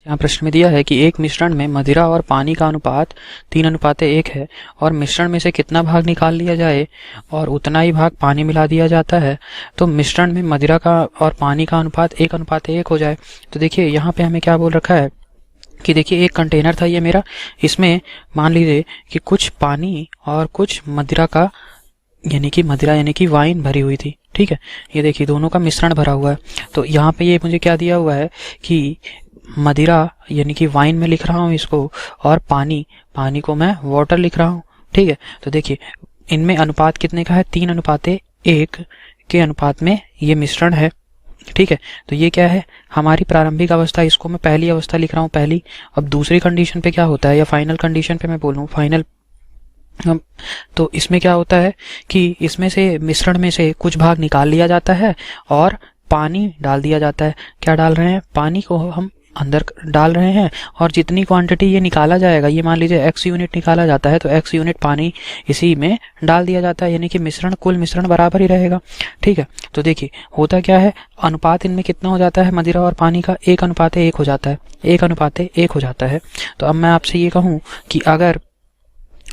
यहाँ प्रश्न में दिया है कि एक मिश्रण में मदिरा और पानी का अनुपात 3:1 है और मिश्रण में से कितना भाग निकाल लिया जाए और उतना ही भाग पानी मिला दिया जाता है तो मिश्रण में मदिरा का और पानी का अनुपात 1:1 हो जाए। तो देखिए यहाँ पे हमें क्या बोल रखा है कि देखिए एक कंटेनर था ये मेरा, इसमें मान लीजिए कि कुछ पानी और कुछ मदिरा का मदिरा यानी कि वाइन भरी हुई थी। ठीक है, ये देखिए दोनों का मिश्रण भरा हुआ है। तो यहाँ पे ये मुझे क्या दिया हुआ है कि मदिरा यानी कि वाइन में लिख रहा हूँ इसको, और पानी को मैं वाटर लिख रहा हूँ। ठीक है, तो देखिए इनमें अनुपात कितने का है, 3:1 के अनुपात में ये मिश्रण है। ठीक है, तो ये क्या है हमारी प्रारंभिक अवस्था, इसको मैं पहली अवस्था लिख रहा हूँ पहली। अब दूसरी कंडीशन पे क्या होता है, या फाइनल कंडीशन पे मैं बोलूँ फाइनल, तो इसमें क्या होता है कि इसमें से मिश्रण में से कुछ भाग निकाल लिया जाता है और पानी डाल दिया जाता है। क्या डाल रहे हैं, पानी को हम अंदर डाल रहे हैं और जितनी क्वांटिटी ये निकाला जाएगा, ये मान लीजिए x यूनिट निकाला जाता है तो x यूनिट पानी इसी में डाल दिया जाता है, यानी कि कुल मिश्रण बराबर ही रहेगा। ठीक है, तो देखिए होता क्या है, अनुपात इनमें कितना हो जाता है मदिरा और पानी का, 1:1 हो जाता है, 1:1 हो जाता है। तो अब मैं आपसे ये कहूँ कि अगर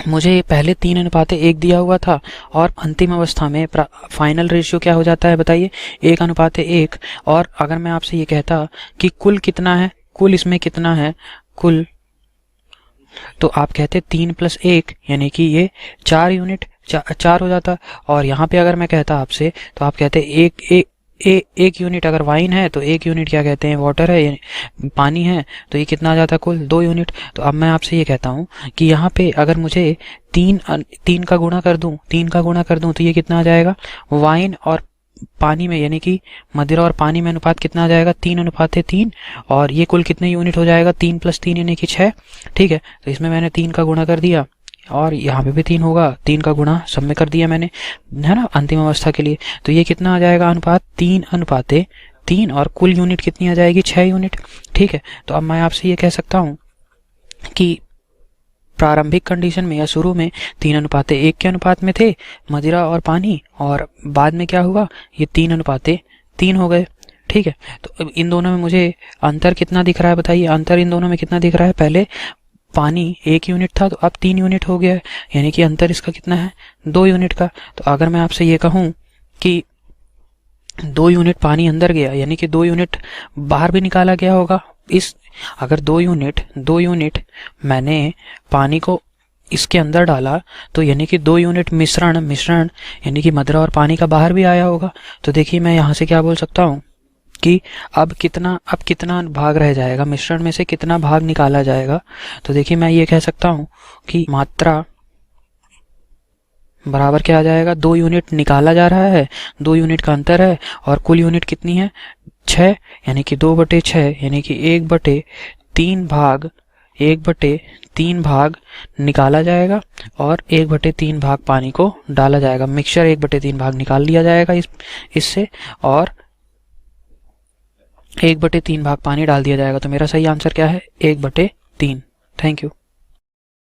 मुझे पहले 3:1 दिया हुआ था और अंतिम अवस्था में फाइनल रेशियो क्या हो जाता है बताइए, 1:1। और अगर मैं आपसे ये कहता कि कुल कितना है, कुल इसमें कितना है कुल, तो आप कहते 3+1 यानी कि ये 4 यूनिट 4 हो जाता। और यहाँ पे अगर मैं कहता आपसे तो आप कहते एक यूनिट अगर वाइन है तो 1 यूनिट क्या कहते हैं वाटर है, पानी है, तो ये कितना आ जाता है कुल 2 यूनिट। तो अब मैं आपसे ये कहता हूँ कि यहाँ पे अगर मुझे 3 का गुणा कर दूं तो ये कितना आ जाएगा, वाइन और पानी में यानी कि मदिरा और पानी में अनुपात कितना आ जाएगा, 3:3। और ये कुल कितने यूनिट हो जाएगा, 3+3 यानी कि 6। ठीक है, तो इसमें मैंने 3 का गुणा कर दिया और यहाँ पे भी 3 होगा, 3 का गुणा सब में कर दिया मैंने, है ना, अंतिम अवस्था के लिए। तो ये कितना आ जाएगा अनुपात, 3:3, और कुल यूनिट कितनी आ जाएगी, 6 यूनिट। ठीक है, तो अब मैं आपसे ये कह सकता हूँ कि प्रारंभिक कंडीशन में या शुरू में 3:1 के अनुपात में थे मदिरा और पानी, और बाद में क्या हुआ, ये 3:3 हो गए। ठीक है, तो इन दोनों में मुझे अंतर कितना दिख रहा है बताइए, अंतर इन दोनों में कितना दिख रहा है, पहले पानी 1 यूनिट था तो अब 3 यूनिट हो गया है, यानी कि अंतर इसका कितना है, 2 यूनिट का। तो अगर मैं आपसे ये कहूँ कि 2 यूनिट पानी अंदर गया यानी कि 2 यूनिट बाहर भी निकाला गया होगा, अगर 2 यूनिट मैंने पानी को इसके अंदर डाला तो यानी कि 2 यूनिट मिश्रण यानी कि मदिरा और पानी का बाहर भी आया होगा। तो देखिए मैं यहाँ से क्या बोल सकता हूँ कि अब कितना भाग रह जाएगा, मिश्रण में से कितना भाग निकाला जाएगा। तो देखिए मैं ये कह सकता हूँ कि मात्रा बराबर क्या आ जाएगा, 2 यूनिट निकाला जा रहा है, 2 यूनिट का अंतर है, और कुल यूनिट कितनी है, 6, यानी कि 2/6 यानी कि 1/3 भाग निकाला जाएगा और 1/3 भाग पानी को डाला जाएगा। मिक्सचर 1/3 भाग निकाल लिया जाएगा इससे, और 1/3 भाग पानी डाल दिया जाएगा। तो मेरा सही आंसर क्या है, 1/3। Thank you.